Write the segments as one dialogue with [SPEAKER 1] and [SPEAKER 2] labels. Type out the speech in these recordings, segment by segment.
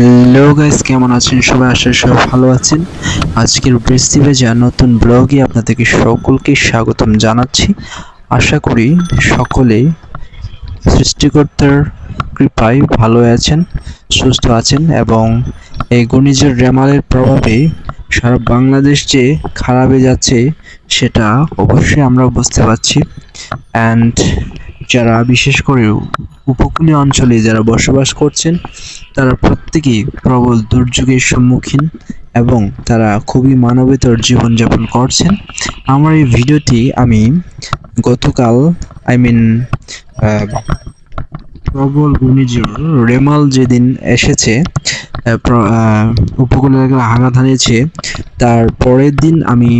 [SPEAKER 1] Hello guys, কেমন আছেন সবাই? আশা করি সবাই ভালো আছেন। আজকের বৃষ্টি ভেজা নতুন ব্লগে আপনাদেরকে সকলকে স্বাগতম জানাচ্ছি। আশা করি সকলে সৃষ্টিকর্তার কৃপায় ভালো আছেন, সুস্থ আছেন এবং এই ঘূর্ণিঝড় রেমালের প্রভাবে সারা বাংলাদেশ যে খারাপে যাচ্ছে সেটা অবশ্যই আমরা বুঝতে পারছি। অ্যান্ড যারা বিশেষ করে উপকূলীয় অঞ্চলে যারা বসবাস করছেন তারা প্রত্যেকেই প্রবল দুর্যোগের সম্মুখীন এবং তারা খুবই মানবেতর জীবনযাপন করছেন। আমার এই ভিডিওটি আমি গতকাল প্রবল ঘূর্ণিঝড় রেমাল যেদিন এসেছে উপকূল এলাকায় আঘাত হানিয়েছে তার পরের দিন আমি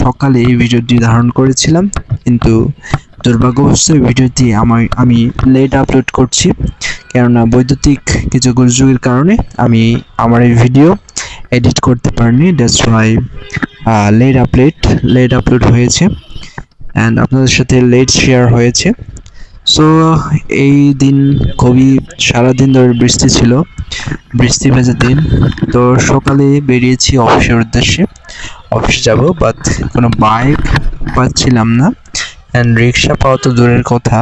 [SPEAKER 1] সকালে এই ভিডিওটি ধারণ করেছিলাম, কিন্তু দুর্ভাগ্যবশত ভিডিওটি আমি লেট আপলোড করছি, কেননা বৈদ্যুতিক কিছু দুর্যোগের কারণে আমি আমার এই ভিডিও এডিট করতে পারিনি। দ্যাটস ওয়াই লেট আপলোড হয়েছে অ্যান্ড আপনাদের সাথে লেট শেয়ার হয়েছে। সো এই দিন খুবই সারাদিন ধরে বৃষ্টি ছিল, বৃষ্টি ভেজা দিন। তো সকালে বেরিয়েছি অফিসের উদ্দেশ্যে, অফিসে যাব, বাট কোনো বাইক পাচ্ছিলাম না অ্যান্ড রিক্সা পাওয়া তো দূরের কথা।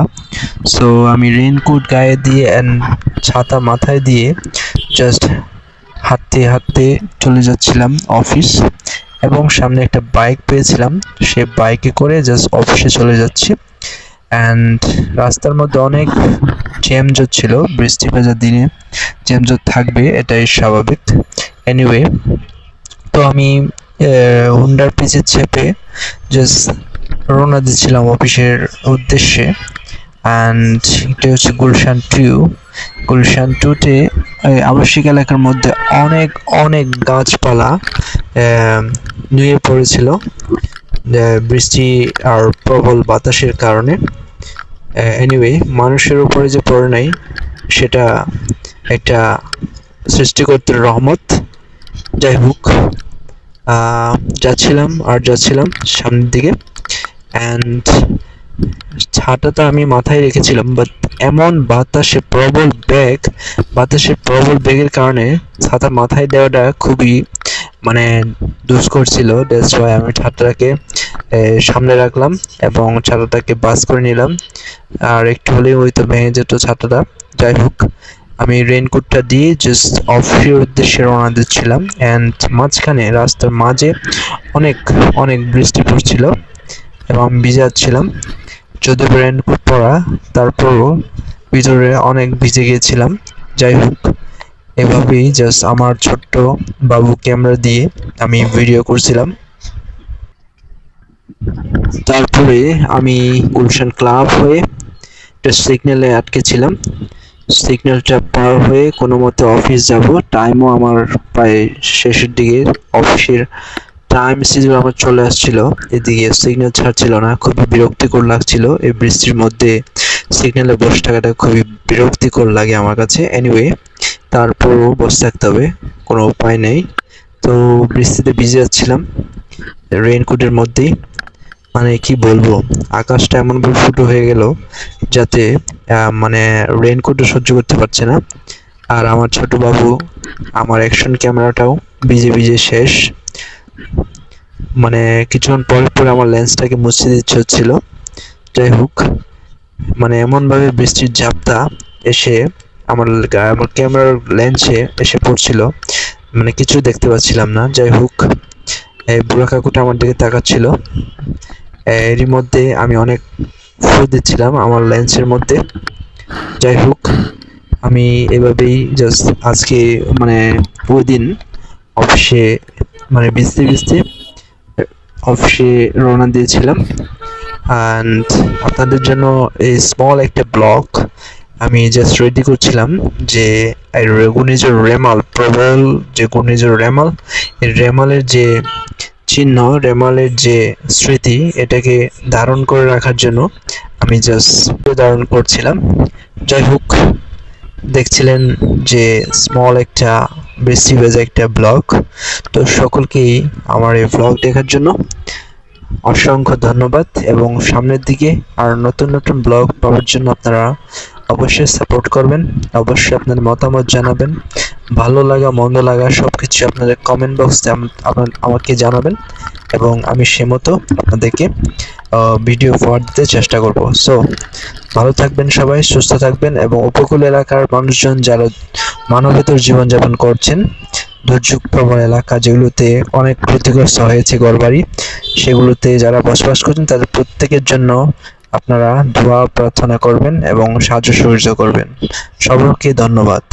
[SPEAKER 1] সো আমি রেইনকোট গায়ে দিয়ে অ্যান্ড ছাতা মাথায় দিয়ে জাস্ট হাঁটতে হাঁটতে চলে যাচ্ছিলাম অফিস, এবং সামনে একটা বাইক পেয়েছিলাম, সে বাইকে করে জাস্ট অফিসে চলে যাচ্ছি। অ্যান্ড রাস্তার মধ্যে অনেক জ্যামজট ছিল, বৃষ্টি ভেজার দিনে জ্যামজট থাকবে, এটাই স্বাভাবিক। এনিওয়ে, তো আমি হুন্ডার পিছে চেপে জাস্ট রওনা দিচ্ছিলাম অফিসের উদ্দেশ্যে। অ্যান্ড এটা হচ্ছে গুলশান টুতে আবাসিক এলাকার মধ্যে অনেক অনেক গাছপালা নুয়ে পড়েছিল বৃষ্টি আর প্রবল বাতাসের কারণে। এনিওয়ে, মানুষের উপরে যে পড়ে নাই সেটা একটা সৃষ্টিকর্তার রহমত। যাই হোক, যাচ্ছিলাম সামনের দিকে, অ্যান্ড ছাতাটা আমি মাথায় রেখেছিলাম, বাট এমন বাতাসের প্রবল বেগের কারণে ছাতা মাথায় দেওয়াটা খুবই দুষ্কর ছিল। দ্যাটস ওয়াই আমি ছাতাটাকে সামনে রাখলাম এবং ছাতাটাকে বাস করে নিলাম, আর একটু হলেই হয়তো ভেঙে যেত ছাতাটা। যাই হোক, আমি রেইনকোটটা দিয়ে জাস্ট অফিসের উদ্দেশ্যে রওনা দিচ্ছিলাম, অ্যান্ড মাঝখানে রাস্তার মাঝে অনেক অনেক বৃষ্টি পড়ছিল এবং আমি ভিজাচ্ছিলাম। যদিও রেইনকোট পরা, তারপরও ভিতরে অনেক ভিজে গিয়েছিলাম। যাই হোক, এভাবেই জাস্ট আমার ছোট্ট বাবু ক্যামেরা দিয়ে আমি ভিডিও করছিলাম। তারপরে আমি গুলশান ক্লাব হয়ে একটা সিগন্যালে আটকেছিলাম, সিগন্যালটা পার হয়ে কোনো মতে অফিস যাব। টাইমও আমার প্রায় শেষের দিকে, অফিসের টাইম শিডিউল আমার চলে আসছিল, এদিকে সিগন্যাল ছাড়ছিল না, খুবই বিরক্তিকর লাগছিল। এই বৃষ্টির মধ্যে সিগন্যালে বসে থাকাটা খুবই বিরক্তিকর লাগে আমার কাছে। এনিওয়ে, তারপরও বসে থাকতে হবে, কোনো উপায় নেই। তো বৃষ্টিতে ভিজে যাচ্ছিলাম রেইনকোটের মধ্যেই, কি বলবো, আকাশটা এমনভাবে ফুটো হয়ে গেল যাতে রেইনকোটও সহ্য করতে পারছে না। আর আমার ছোট বাবু, আমার অ্যাকশন ক্যামেরাটাও ভিজে ভিজে শেষ। কিছুক্ষণ পরে আমার লেন্সটাকে মুছে দিতে হচ্ছিল। যাই হোক, এমনভাবে বৃষ্টির ঝাপটা এসে আমার ক্যামেরার লেন্সে এসে পড়ছিল, কিছু দেখতে পাচ্ছিলাম না। যাই হোক, এই বুড়া কাকুটা আমার দিকে তাকাচ্ছিল, এরই মধ্যে আমি অনেক ফু দিচ্ছিলাম আমার লেন্সের মধ্যে। যাই হোক, আমি এভাবেই জাস্ট আজকে পুরো দিন অফিসে ভিজতে ভিজতে অফিসে রওনা দিয়েছিলাম। অ্যান্ড আপনাদের জন্য এই স্মল একটা ব্লগ আমি জাস্ট রেডি করছিলাম যে ঘূর্ণিঝড় রেমাল, প্রবল যে ঘূর্ণিঝড় রেমাল, এই রেমালের যে চিহ্ন, রেমালের যে স্মৃতি, এটাকে ধারণ করে রাখার জন্য আমি জাস্ট ধারণ করছিলাম। যাই হোক, দেখছিলেন যে স্মল একটা বৃষ্টি ভেজা একটা ব্লগ। তো সকলকেই আমার এই ব্লগ দেখার জন্য অসংখ্য ধন্যবাদ, এবং সামনের দিকে আর নতুন নতুন ব্লগ পাওয়ার জন্য আপনারা অবশ্যই সাপোর্ট করবেন, অবশ্যই আপনার মতামত জানাবেন। ভালো লাগা মন্দ লাগা সবকিছু আপনাদের কমেন্ট বক্সে আমাকে জানাবেন এবং আমি সে মতো আপনাদেরকে ভিডিও উপহার দিতে চেষ্টা করব। সো ভালো থাকবেন সবাই, সুস্থ থাকবেন এবং উপকূল এলাকার মানুষজন যারা মানবেতর জীবনযাপন করছেন, দুর্যোগপ্রবণ এলাকা যেগুলোতে অনেক ক্ষতিগ্রস্ত হয়েছে ঘরবাড়ি, সেগুলোতে যারা বসবাস করছেন তাদের প্রত্যেকের জন্য আপনারা দোয়া প্রার্থনা করবেন এবং সাহায্য সহযোগিতা করবেন। সবাইকে ধন্যবাদ।